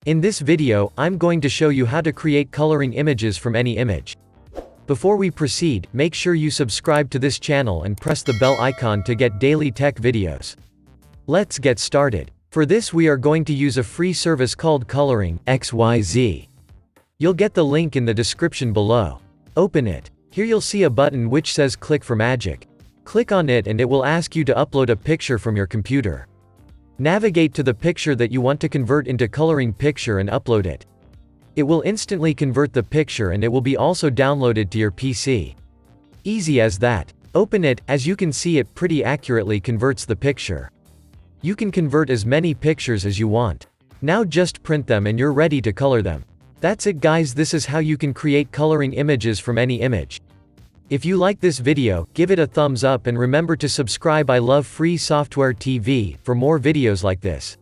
In this video, I'm going to show you how to create coloring images from any image. Before we proceed, make sure you subscribe to this channel and press the bell icon to get daily tech videos. Let's get started. For this we are going to use a free service called Coloring XYZ. You'll get the link in the description below. Open it. Here you'll see a button which says Click for Magic. Click on it and it will ask you to upload a picture from your computer. Navigate to the picture that you want to convert into coloring picture and upload it. It will instantly convert the picture and it will be also downloaded to your PC. Easy as that. Open it. As you can see, it pretty accurately converts the picture. You can convert as many pictures as you want. Now just print them and you're ready to color them. That's it guys, this is how you can create coloring images from any image. If you like this video, give it a thumbs up and remember to subscribe. I love free software TV for more videos like this.